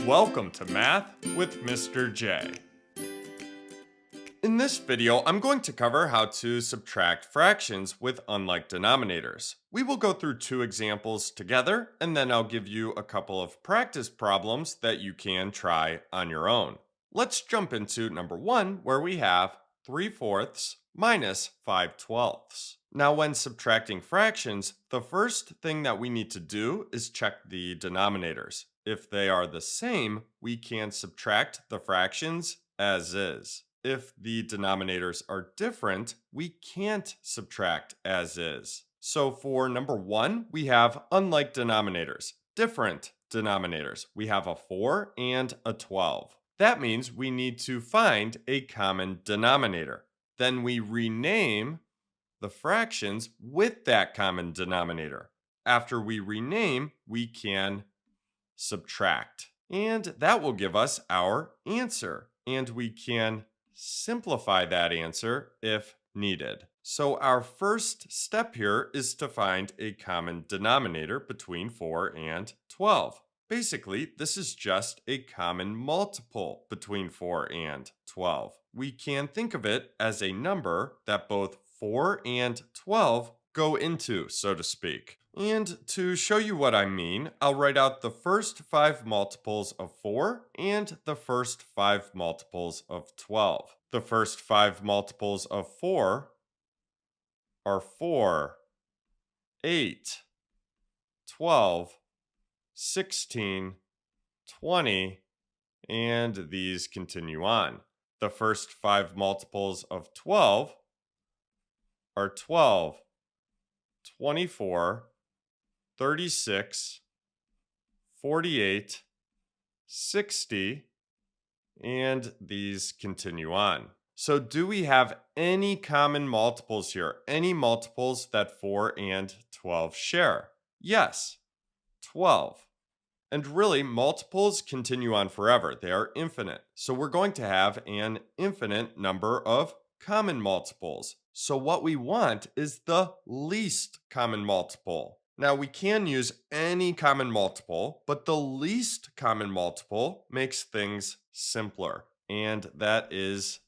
Welcome to Math with Mr. J. In this video, I'm going to cover how to subtract fractions with unlike denominators. We will go through two examples together, and then I'll give you a couple of practice problems that you can try on your own. Let's jump into number one, where we have 3/4 minus 5/12. Now, when subtracting fractions, the first thing that we need to do is check the denominators. If they are the same, we can subtract the fractions as is. If the denominators are different, we can't subtract as is. So for number one, we have unlike denominators, different denominators. We have a 4 and a 12. That means we need to find a common denominator. Then we rename the fractions with that common denominator. After we rename, we can subtract. And that will give us our answer. And we can simplify that answer if needed. So our first step here is to find a common denominator between 4 and 12. Basically, this is just a common multiple between 4 and 12. We can think of it as a number that both 4 and 12 go into, so to speak. And to show you what I mean, I'll write out the first 5 multiples of 4 and the first 5 multiples of 12. The first 5 multiples of 4 are 4, 8, 12, 16, 20, and these continue on. The first 5 multiples of 12 are 12, 24, 36, 48, 60, and these continue on. So do we have any common multiples here? Any multiples that 4 and 12 share? Yes, 12. And really, multiples continue on forever. They are infinite. So we're going to have an infinite number of common multiples. So what we want is the least common multiple. Now we can use any common multiple, but the least common multiple makes things simpler. And that is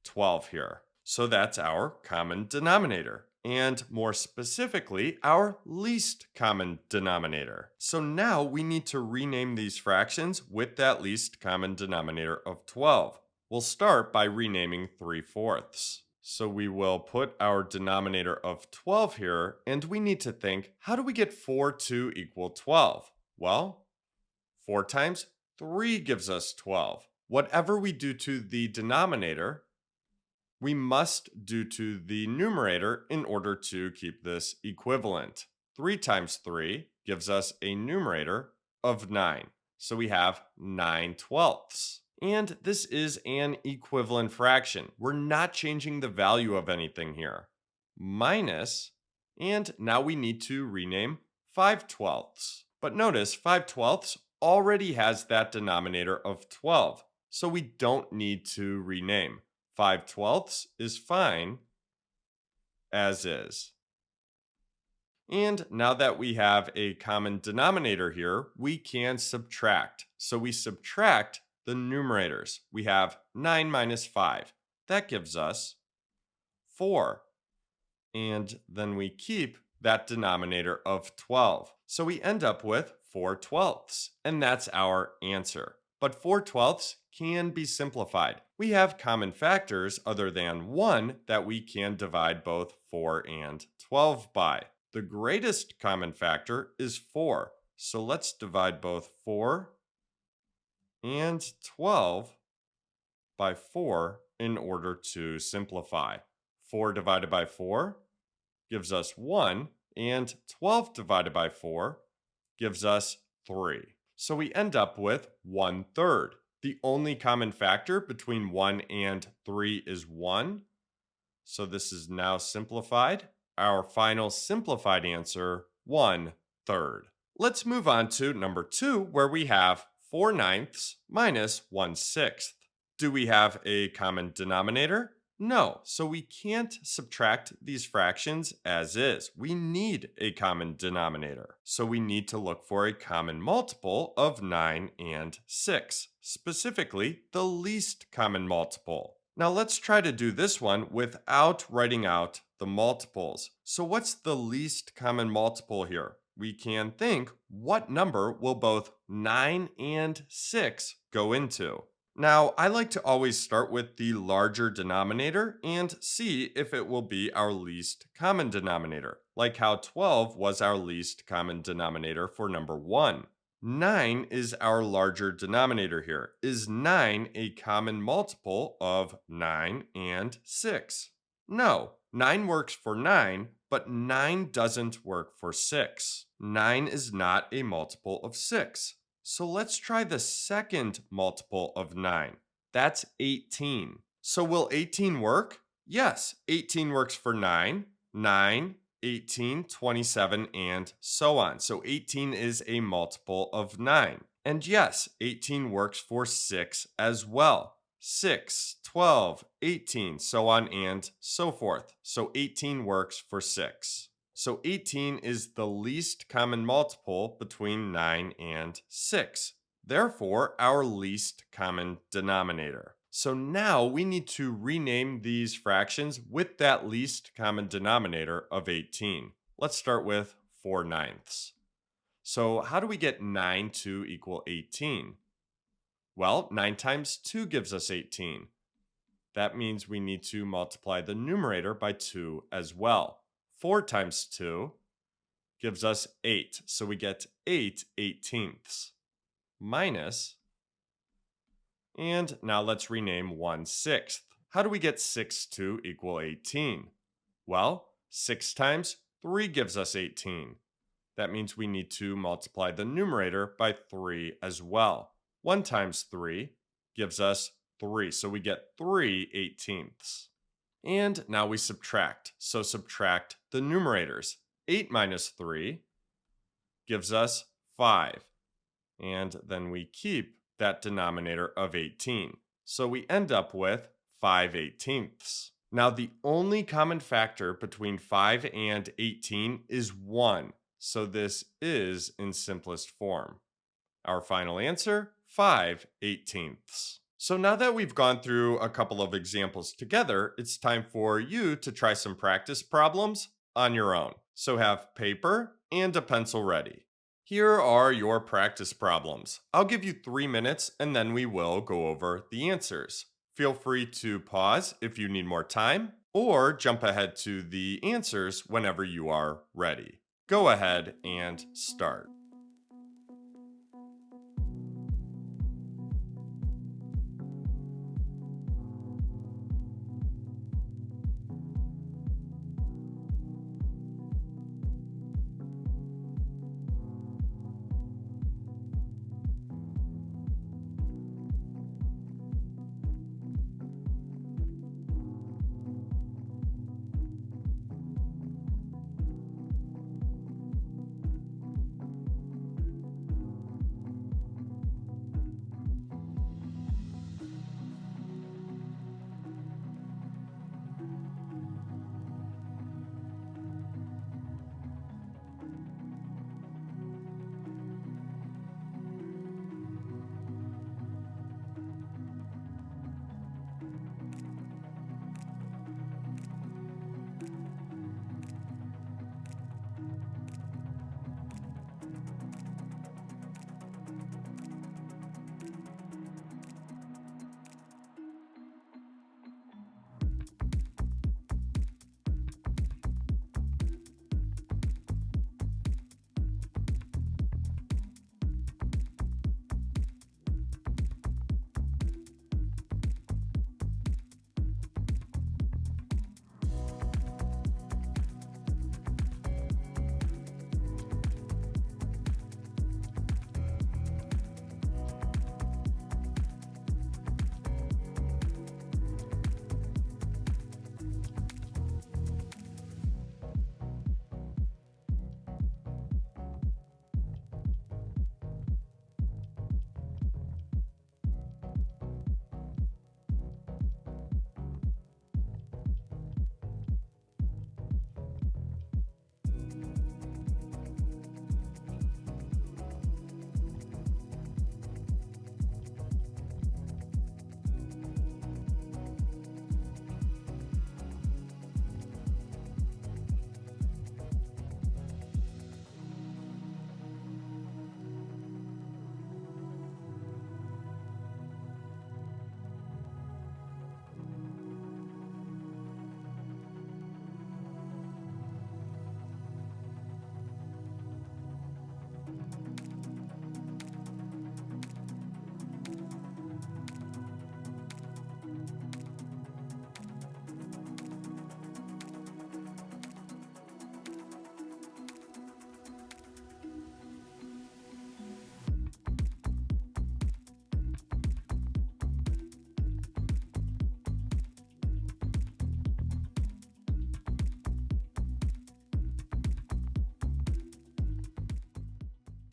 12 here. So that's our common denominator. And more specifically, our least common denominator. So now we need to rename these fractions with that least common denominator of 12. We'll start by renaming 3/4. So we will put our denominator of 12 here, and we need to think, how do we get 4 to equal 12? Well, 4 times 3 gives us 12. Whatever we do to the denominator, we must do to the numerator in order to keep this equivalent. 3 times 3 gives us a numerator of 9. So we have 9/12. And this is an equivalent fraction. We're not changing the value of anything here. Minus, and now we need to rename 5/12. But notice 5/12 already has that denominator of 12. So we don't need to rename. 5/12 is fine as is. And now that we have a common denominator here, we can subtract. So we subtract the numerators. We have 9 minus 5. That gives us 4. And then we keep that denominator of 12. So we end up with 4/12. And that's our answer. But 4/12 can be simplified. We have common factors other than 1 that we can divide both 4 and 12 by. The greatest common factor is 4. So let's divide both 4 and 12 by 4 in order to simplify. 4 divided by 4 gives us 1, and 12 divided by 4 gives us 3. So we end up with 1/3. The only common factor between 1 and 3 is 1. So this is now simplified. Our final simplified answer, 1/3. Let's move on to number 2, where we have 4/9 minus 1/6. Do we have a common denominator? No, so we can't subtract these fractions as is. We need a common denominator. So we need to look for a common multiple of 9 and 6, specifically the least common multiple. Now let's try to do this one without writing out the multiples. So what's the least common multiple here? We can think, what number will both 9 and 6 go into? Now, I like to always start with the larger denominator and see if it will be our least common denominator, like how 12 was our least common denominator for number 1. 9 is our larger denominator here. Is 9 a common multiple of 9 and 6? No, 9 works for 9, but 9 doesn't work for 6. 9 is not a multiple of 6. So let's try the second multiple of 9. That's 18. So will 18 work? Yes, 18 works for 9, 9, 18, 27, and so on. So 18 is a multiple of 9. And yes, 18 works for 6 as well. 6, 12, 18, so on and so forth. So 18 works for 6. So 18 is the least common multiple between 9 and 6. Therefore, our least common denominator. So now we need to rename these fractions with that least common denominator of 18. Let's start with 4/9. So how do we get 9 to equal 18? Well, 9 times 2 gives us 18. That means we need to multiply the numerator by 2 as well. 4 times 2 gives us 8. So we get 8/18 minus, and now let's rename 1/6. How do we get 6 to equal 18? Well, 6 times 3 gives us 18. That means we need to multiply the numerator by 3 as well. 1 times 3 gives us 3. So we get 3/18. And now we subtract. So subtract the numerators. 8 minus 3 gives us 5. And then we keep that denominator of 18. So we end up with 5/18. Now the only common factor between 5 and 18 is 1. So this is in simplest form. Our final answer, 5/18. So now that we've gone through a couple of examples together, it's time for you to try some practice problems on your own. So have paper and a pencil ready. Here are your practice problems. I'll give you 3 minutes and then we will go over the answers. Feel free to pause if you need more time or jump ahead to the answers whenever you are ready. Go ahead and start.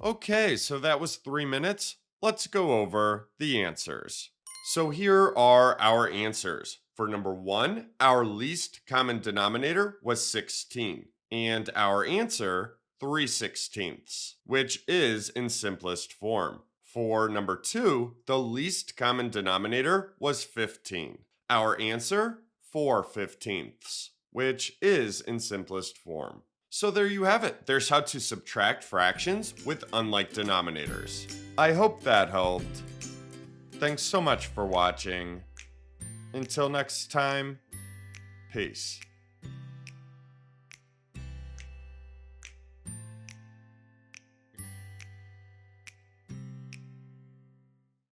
Okay, so that was 3 minutes. Let's go over the answers. So here are our answers. For number 1, our least common denominator was 16, and our answer 3/16, which is in simplest form. For number 2, the least common denominator was 15. Our answer 4/15, which is in simplest form. So there you have it. There's how to subtract fractions with unlike denominators. I hope that helped. Thanks so much for watching. Until next time, peace.